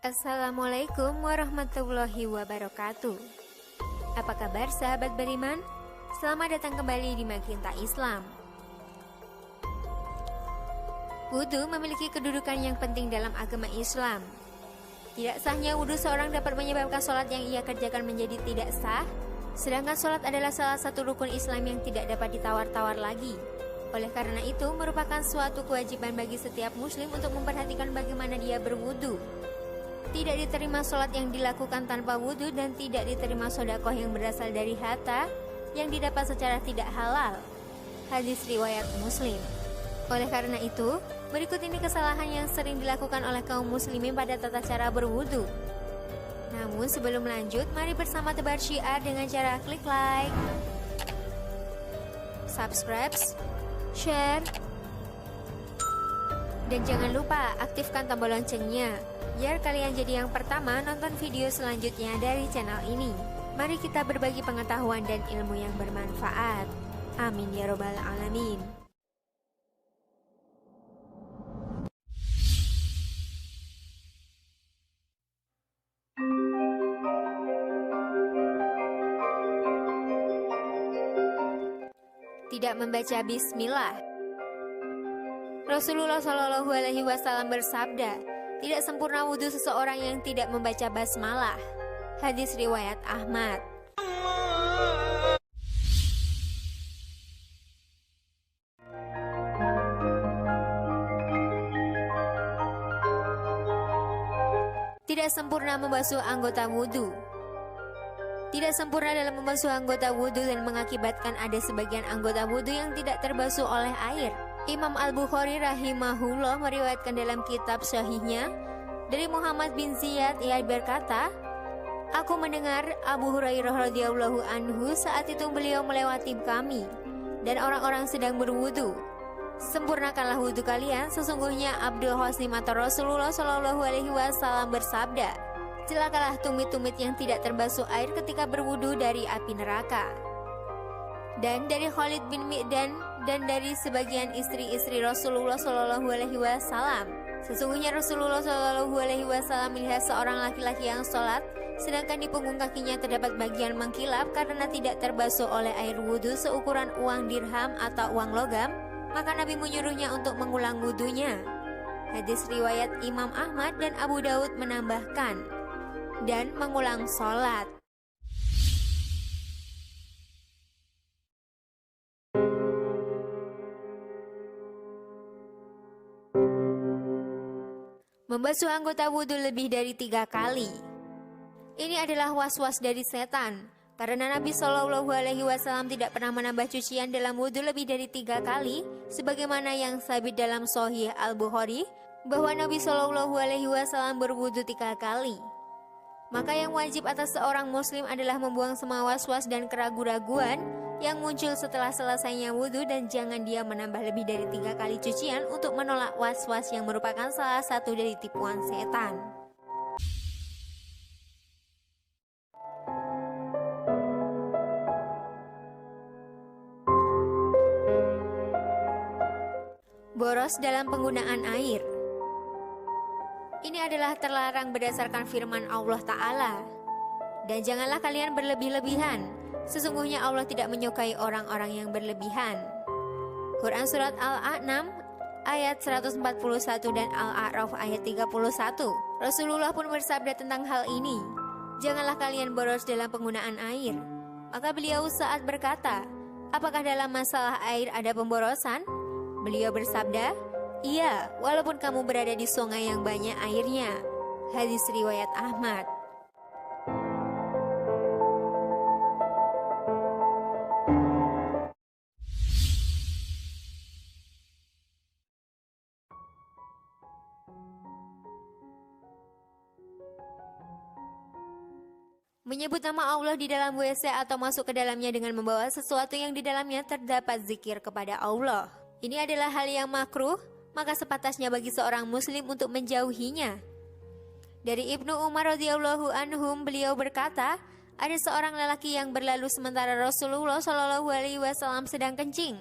Assalamualaikum warahmatullahi wabarakatuh. Apa kabar sahabat beriman? Selamat datang kembali di Magenta Islam. Wudu memiliki kedudukan yang penting dalam agama Islam. Tidak sahnya wudu seorang dapat menyebabkan sholat yang ia kerjakan menjadi tidak sah. Sedangkan sholat adalah salah satu rukun Islam yang tidak dapat ditawar-tawar lagi. Oleh karena itu, merupakan suatu kewajiban bagi setiap muslim untuk memperhatikan bagaimana dia berwudu. Tidak diterima sholat yang dilakukan tanpa wudu dan tidak diterima sedekah yang berasal dari harta yang didapat secara tidak halal. Hadis riwayat Muslim. Oleh karena itu, berikut ini kesalahan yang sering dilakukan oleh kaum muslimin pada tata cara berwudu. Namun sebelum lanjut, mari bersama tebar syiar dengan cara klik like, subscribe, share, dan jangan lupa aktifkan tombol loncengnya biar kalian jadi yang pertama nonton video selanjutnya dari channel ini. Mari kita berbagi pengetahuan dan ilmu yang bermanfaat. Amin ya robbal alamin. Tidak membaca bismillah. Rasulullah Shallallahu Alaihi Wasallam bersabda, tidak sempurna wudhu seseorang yang tidak membaca basmalah. Hadis riwayat Ahmad. Tidak sempurna membasuh anggota wudhu. Tidak sempurna dalam membasuh anggota wudhu dan mengakibatkan ada sebagian anggota wudhu yang tidak terbasuh oleh air. Imam Al-Bukhari rahimahullah meriwayatkan dalam kitab sahihnya dari Muhammad bin Ziyad, ia berkata, aku mendengar Abu Hurairah radhiyallahu anhu saat itu beliau melewati kami dan orang-orang sedang berwudu. Sempurnakanlah wudu kalian, sesungguhnya Abdul Qasim atau Rasulullah Shallallahu Alaihi Wasallam bersabda, celakalah tumit-tumit yang tidak terbasuh air ketika berwudu dari api neraka. Dan dari Khalid bin Mi'dan dan dari sebagian istri-istri Rasulullah Shallallahu Alaihi Wasallam, sesungguhnya Rasulullah Shallallahu Alaihi Wasallam melihat seorang laki-laki yang sholat, sedangkan di punggung kakinya terdapat bagian mengkilap karena tidak terbasuh oleh air wudhu seukuran uang dirham atau uang logam, maka Nabi menyuruhnya untuk mengulang wudhunya. Hadis riwayat Imam Ahmad dan Abu Daud menambahkan, dan mengulang sholat. Membasuh anggota wudhu lebih dari 3 kali. Ini adalah was-was dari setan, karena Nabi Shallallahu Alaihi Wasallam tidak pernah menambah cucian dalam wudhu lebih dari 3 kali, sebagaimana yang sabit dalam Sahih Al-Bukhari bahwa Nabi Shallallahu Alaihi Wasallam berwudhu 3 kali. Maka yang wajib atas seorang muslim adalah membuang semua was-was dan keraguan-raguan yang muncul setelah selesainya wudhu, dan jangan dia menambah lebih dari 3 kali cucian untuk menolak was-was yang merupakan salah satu dari tipuan setan. Boros dalam penggunaan air. Ini adalah terlarang berdasarkan firman Allah Ta'ala. Dan janganlah kalian berlebih-lebihan. Sesungguhnya Allah tidak menyukai orang-orang yang berlebihan. Quran Surat Al-An'am ayat 141 dan Al-A'raf ayat 31. Rasulullah pun bersabda tentang hal ini, janganlah kalian boros dalam penggunaan air. Maka beliau saat berkata, apakah dalam masalah air ada pemborosan? Beliau bersabda, iya, walaupun kamu berada di sungai yang banyak airnya. Hadis riwayat Ahmad. Menyebut nama Allah di dalam WC atau masuk ke dalamnya dengan membawa sesuatu yang di dalamnya terdapat zikir kepada Allah. Ini adalah hal yang makruh, maka sepatasnya bagi seorang muslim untuk menjauhinya. Dari Ibnu Umar radhiyallahu anhum, beliau berkata, ada seorang lelaki yang berlalu sementara Rasulullah Shallallahu Alaihi Wasallam sedang kencing.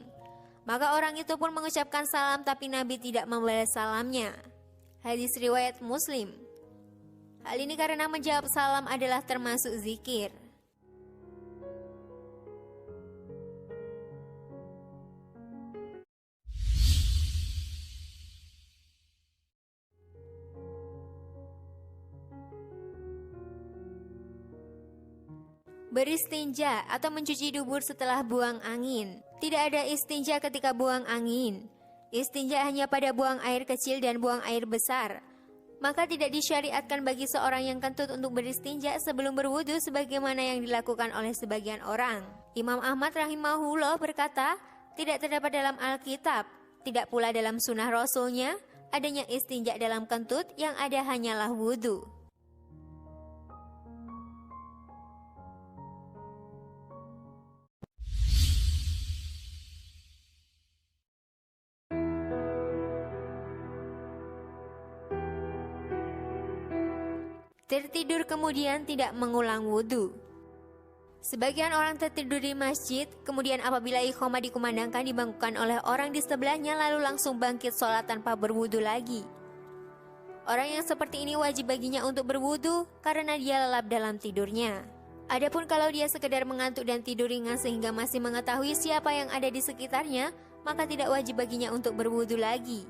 Maka orang itu pun mengucapkan salam, tapi Nabi tidak membalas salamnya. Hadis riwayat Muslim. Hal ini karena menjawab salam adalah termasuk zikir. Beristinja atau mencuci dubur setelah buang angin. Tidak ada istinja ketika buang angin. Istinja hanya pada buang air kecil dan buang air besar. Maka tidak disyariatkan bagi seorang yang kentut untuk beristinja sebelum berwudu sebagaimana yang dilakukan oleh sebagian orang. Imam Ahmad rahimahullah berkata, tidak terdapat dalam Alkitab, tidak pula dalam sunnah Rasulnya, adanya istinja dalam kentut, yang ada hanyalah wudu. Tertidur kemudian tidak mengulang wudhu. Sebagian orang tertidur di masjid, kemudian apabila iqamah dikumandangkan dibangunkan oleh orang di sebelahnya lalu langsung bangkit sholat tanpa berwudhu lagi. Orang yang seperti ini wajib baginya untuk berwudhu karena dia lelap dalam tidurnya. Adapun kalau dia sekedar mengantuk dan tidur ringan sehingga masih mengetahui siapa yang ada di sekitarnya, maka tidak wajib baginya untuk berwudhu lagi.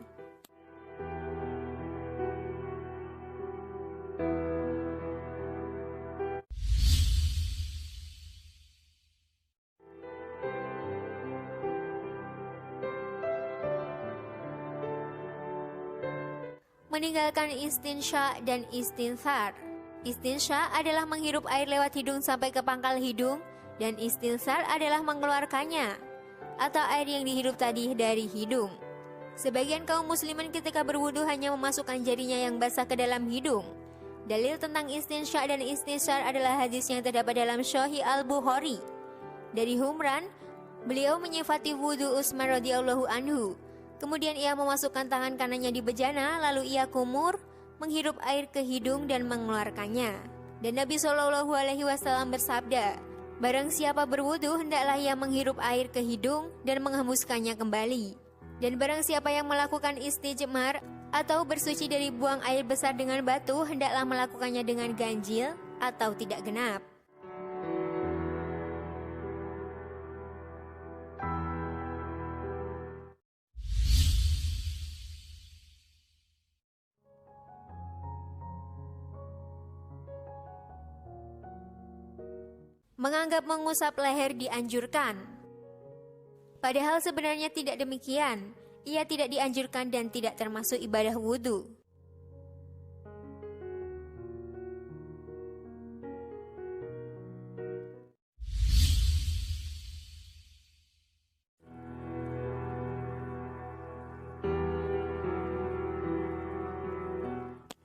Meninggalkan istinsya dan istinthar. Istinsya adalah menghirup air lewat hidung sampai ke pangkal hidung, dan istinthar adalah mengeluarkannya atau air yang dihirup tadi dari hidung. Sebagian kaum muslimin ketika berwudu hanya memasukkan jarinya yang basah ke dalam hidung. Dalil tentang istinsya dan istinthar adalah hadis yang terdapat dalam Sahih Al-Bukhari. Dari Humran, beliau menyifati wudu Utsman radhiyallahu anhu. Kemudian ia memasukkan tangan kanannya di bejana, lalu ia kumur, menghirup air ke hidung dan mengeluarkannya. Dan Nabi SAW bersabda, barang siapa berwudu hendaklah ia menghirup air ke hidung dan menghembuskannya kembali. Dan barang siapa yang melakukan istijmar atau bersuci dari buang air besar dengan batu, hendaklah melakukannya dengan ganjil atau tidak genap. Menganggap mengusap leher dianjurkan. Padahal sebenarnya tidak demikian. Ia tidak dianjurkan dan tidak termasuk ibadah wudhu.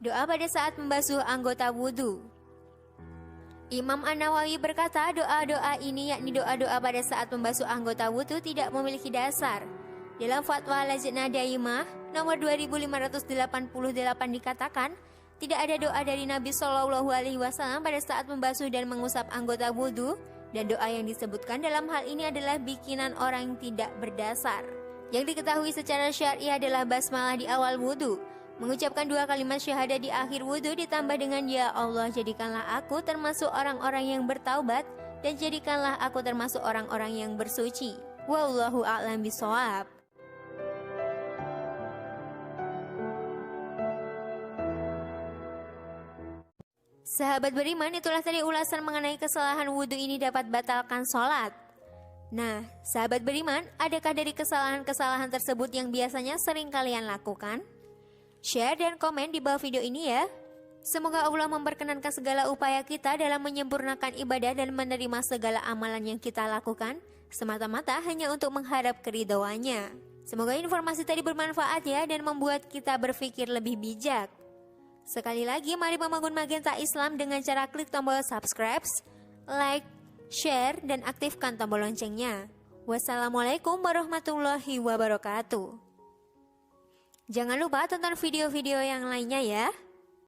Doa pada saat membasuh anggota wudhu. Imam An-Nawawi berkata doa-doa ini yakni doa-doa pada saat membasuh anggota wudhu tidak memiliki dasar. Dalam fatwa Lajnah Daimah nomor 2588 dikatakan tidak ada doa dari Nabi SAW pada saat membasuh dan mengusap anggota wudhu, dan doa yang disebutkan dalam hal ini adalah bikinan orang yang tidak berdasar. Yang diketahui secara syar'i adalah basmalah di awal wudhu, mengucapkan 2 kalimat syahadat di akhir wudhu ditambah dengan ya Allah jadikanlah aku termasuk orang-orang yang bertaubat dan jadikanlah aku termasuk orang-orang yang bersuci. Wallahu a'lam bishawab. Sahabat beriman, itulah tadi ulasan mengenai kesalahan wudhu ini dapat batalkan sholat. Nah, sahabat beriman, adakah dari kesalahan-kesalahan tersebut yang biasanya sering kalian lakukan? Share dan komen di bawah video ini ya. Semoga Allah memperkenankan segala upaya kita dalam menyempurnakan ibadah dan menerima segala amalan yang kita lakukan semata-mata hanya untuk mengharap keridhoannya. Semoga informasi tadi bermanfaat ya dan membuat kita berpikir lebih bijak. Sekali lagi mari membangun Magenta Islam dengan cara klik tombol subscribe, like, share, dan aktifkan tombol loncengnya. Wassalamualaikum warahmatullahi wabarakatuh. Jangan lupa tonton video-video yang lainnya ya.